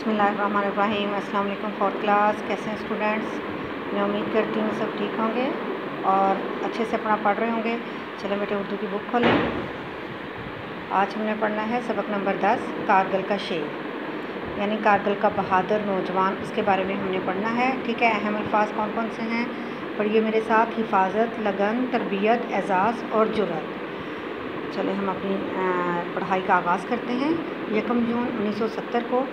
बिस्मिल्लाहिर्रहमानिर्रहीम। अस्सलाम वालेकुम फॉर क्लास। कैसे हैं स्टूडेंट्स? मैं उम्मीद करती हूँ सब ठीक होंगे और अच्छे से अपना पढ़ रहे होंगे। चलो बेटे उर्दू की बुक खोलें। आज हमने पढ़ना है सबक नंबर 10 कारगिल का शेर, यानी कारगिल का बहादुर नौजवान, उसके बारे में हमने पढ़ना है। ठीक है, अहम अल्फाज कौन कौन से हैं पढ़िए मेरे साथ। हिफाजत, लगन, तरबियत, एजाज़ और जुर्रत। चले हम अपनी पढ़ाई का आगाज़ करते हैं। 1 जून 1970 को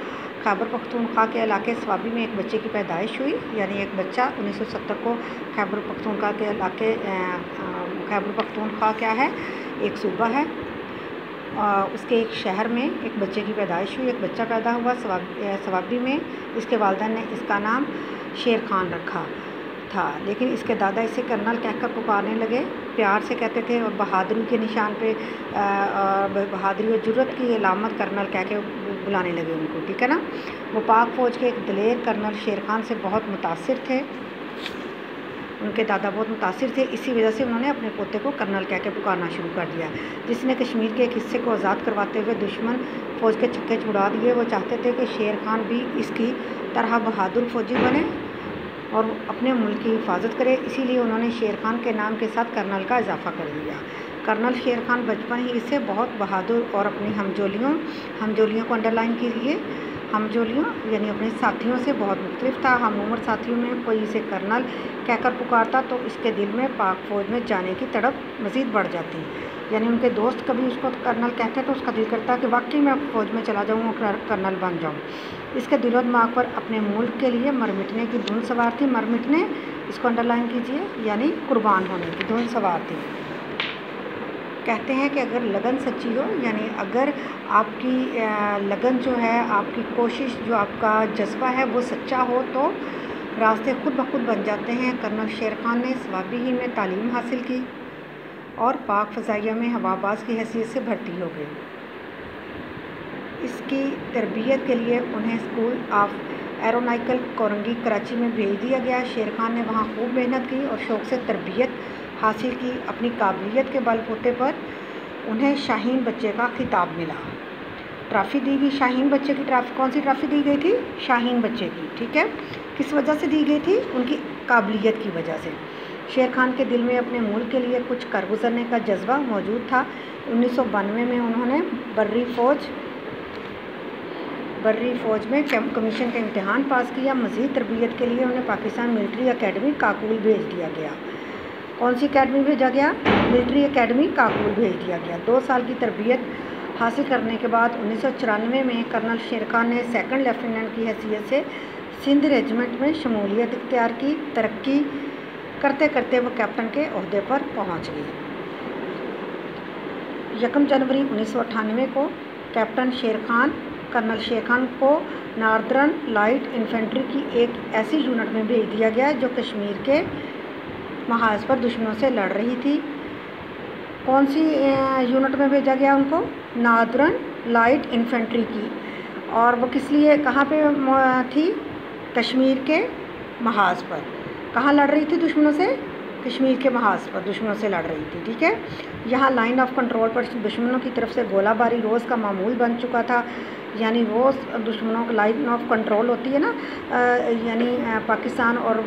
खैबर पख्तूनख्वा के इलाके स्वाबी में एक बच्चे की पैदाइश हुई, यानी एक बच्चा 1970 को खैबर पख्तूनख्वा के इलाके खैबर पख्तूनख्वा क्या है, एक सूबा है, उसके एक शहर में एक बच्चे की पैदाइश हुई। एक बच्चा पैदा हुआ स्वाबी में। इसके वालिदैन ने इसका नाम शेर खान रखा था, लेकिन इसके दादा इसे कर्नल कहकर पुकारने लगे, प्यार से कहते थे, और बहादुरी के निशान पे बहादुरी और जुर्रत की अलामत कर्नल कह के बुलाने लगे उनको। ठीक है ना। वो पाक फ़ौज के एक दलेर कर्नल शेर खान से बहुत मुतासिर थे। उनके दादा बहुत मुतासिर थे, इसी वजह से उन्होंने अपने पोते को कर्नल कह के पुकारना शुरू कर दिया, जिसने कश्मीर के एक हिस्से को आज़ाद करवाते हुए दुश्मन फ़ौज के छक्के छुड़ा दिए। वो चाहते थे कि शेर खान भी इसकी तरह बहादुर फ़ौजी बने और अपने मुल्क की हिफाजत करे, इसीलिए उन्होंने शेर खान के नाम के साथ कर्नल का इजाफ़ा कर दिया। कर्नल शेर खान बचपन ही से बहुत बहादुर और अपनी हमजोलियों को अंडरलाइन कीजिए, हमजोलियों यानी अपने साथियों से बहुत मुख्तलिफ था। हम उम्र साथियों में कोई इसे कर्नल कहकर पुकारता तो इसके दिल में पाक फ़ौज में जाने की तड़प मज़ीद बढ़ जाती, यानी उनके दोस्त कभी उसको कर्नल कहते तो उसका दिल करता कि वाकई मैं फ़ौज में चला जाऊँ और कर्नल बन जाऊँ। इसके दिलो दिमाग पर अपने मुल्क के लिए मर मिटने की धुन सवार थी। मर मिटने, इसको अंडरलाइन कीजिए, यानी कुर्बान होने की धुन सवार थी। कहते हैं कि अगर लगन सच्ची हो, यानी अगर आपकी लगन जो है, आपकी कोशिश जो, आपका जज्बा है वो सच्चा हो तो रास्ते खुद ब खुद बन जाते हैं। कर्नल शेर खान ने स्वाबी ही में तालीम हासिल की और पाक फ़ज़ाइया में हवाबाज़ की हैसियत से भर्ती हो गई। इसकी तरबियत के लिए उन्हें school of aeronautical Korangi Karachi में भेज दिया गया। शेर खान ने वहाँ खूब मेहनत की और शौक़ से तरबियत हासिल की। अपनी काबिलियत के बलबूते पर उन्हें शाहीन बच्चे का खिताब मिला। ट्रॉफ़ी दी गई शाहीन बच्चे की। ट्रॉफ़ी कौन सी ट्रॉफ़ी दी गई थी? शाहीन बच्चे की। ठीक है, किस वजह से दी गई थी? उनकी काबिलियत की वजह से। शेर खान के दिल में अपने मुल्क के लिए कुछ कर गुजरने का जज्बा मौजूद था। 1992 में उन्होंने बर्री फ़ौज में कमीशन का इम्तहान पास किया। मज़ीद तरबियत के लिए उन्हें पाकिस्तान मिलिट्री अकेडमी काकुल भेज दिया गया। कौन सी अकेडमी भेजा गया? मिलिट्री अकेडमी काकुल भेज दिया गया। 2 साल की तरबियत हासिल करने के बाद 1994 में कर्नल शेर खान ने सेकंड लेफ्टिनेंट की हैसियत से सिंध रेजिमेंट में शमूलियत इख्तियार की। तरक्की करते करते वो कैप्टन के ओहदे पर पहुंच गए। 1 जनवरी 1998 को कर्नल शेर खान को नॉर्दर्न लाइट इन्फेंट्री की एक ऐसी यूनिट में भेज दिया गया जो कश्मीर के महाज पर दुश्मनों से लड़ रही थी। कौन सी यूनिट में भेजा गया उनको? नॉर्दर्न लाइट इन्फेंट्री की। और वो किस लिए, कहाँ पे थी? कश्मीर के महाज पर। कहाँ लड़ रही थी दुश्मनों से? कश्मीर के महाज पर दुश्मनों से लड़ रही थी। ठीक है, यहाँ लाइन ऑफ कंट्रोल पर दुश्मनों की तरफ से गोलाबारी रोज़ का मामूल बन चुका था, यानी रोज़ दुश्मनों की लाइन ऑफ कंट्रोल होती है ना, यानी पाकिस्तान और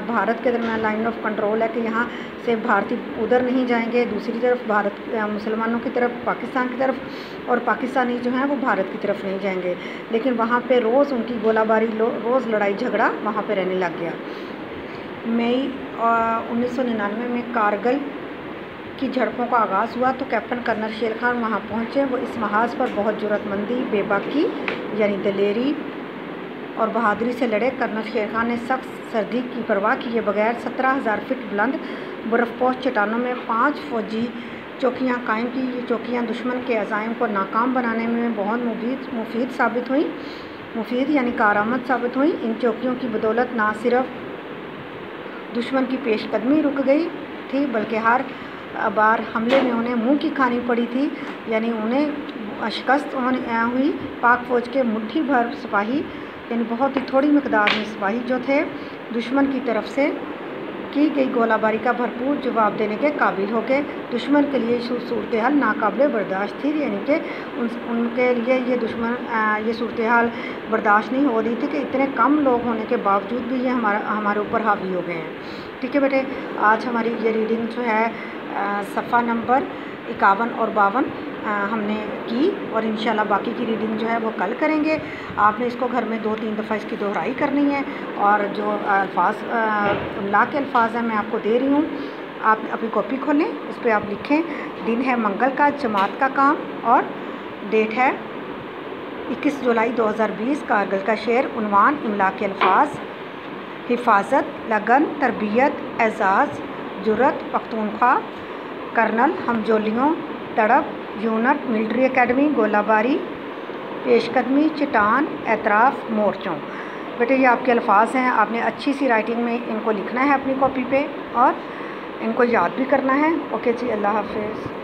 भारत के दरमियान लाइन ऑफ कंट्रोल है कि यहाँ से भारतीय उधर नहीं जाएंगे, दूसरी तरफ भारत मुसलमानों की तरफ पाकिस्तान की तरफ, और पाकिस्तानी जो हैं वो भारत की तरफ नहीं जाएंगे। लेकिन वहाँ पे रोज़ उनकी गोलाबारी, रोज़ लड़ाई झगड़ा वहाँ पे रहने लग गया। मई 1999 में कारगिल की झड़पों का आगाज़ हुआ तो कैप्टन कर्नल शेर खान वहाँ पहुँचे। वो इस महाज पर बहुत जुर्रतमंदी, बेबाकी यानी दलेरी और बहादुरी से लड़े। कर्नल शेर खान ने सख्त सर्दी की परवाह किए बगैर 17,000 फीट बुलंद बर्फ़पोश चट्टानों में 5 फ़ौजी चौकियाँ कायम की। ये चौकियाँ दुश्मन के अज़ाइम को नाकाम बनाने में बहुत मुफीद साबित हुई। मुफीद यानी कारआमद साबित हुई। इन चौकियों की बदौलत ना सिर्फ दुश्मन की पेशकदमी रुक गई थी, बल्कि हर बार हमले में उन्हें मुंह की खानी पड़ी थी, यानी उन्हें शिकस्त हुई। पाक फ़ौज के मुट्ठी भर सिपाही, यानी बहुत ही थोड़ी मकदार में सिपाही जो थे, दुश्मन की तरफ से की गई गोला बारी का भरपूर जवाब देने के काबिल हो गए। दुश्मन के लिए सूरत हाल नाकाबिल बर्दाश्त थी, यानी कि उनके लिए ये सूरत हाल बर्दाश्त नहीं हो रही थी कि इतने कम लोग होने के बावजूद भी ये हमारे ऊपर हावी हो गए हैं। ठीक है बेटे, आज हमारी ये रीडिंग जो है सफ़ा नंबर 51 और 52 हमने की, और इंशाल्लाह बाकी की रीडिंग जो है वो कल करेंगे। आपने इसको घर में 2-3 दफ़ा इसकी दोहराई करनी है, और जो अल्फाज इमला के अल्फाज हैं मैं आपको दे रही हूँ। आप अपनी कॉपी खोलें, उस पर आप लिखें दिन है मंगल का, जमात का काम, और डेट है 21 जुलाई 2020, कारगिल का शेर। उन्वान इमला के अल्फाज: हिफाजत, लगन, तरबियत, एजाज़, जुर्रत, पख्तूनख्वा, कर्नल, हमजोलियों, तड़प, यूनिट, मिलिट्री एकेडमी, गोलाबारी, पेशकदमी, चट्टान, एतराफ़, मोर्चों। बेटे ये आपके अल्फाज हैं, आपने अच्छी सी राइटिंग में इनको लिखना है अपनी कॉपी पे, और इनको याद भी करना है। ओके जी, अल्लाह हाफ़िज़।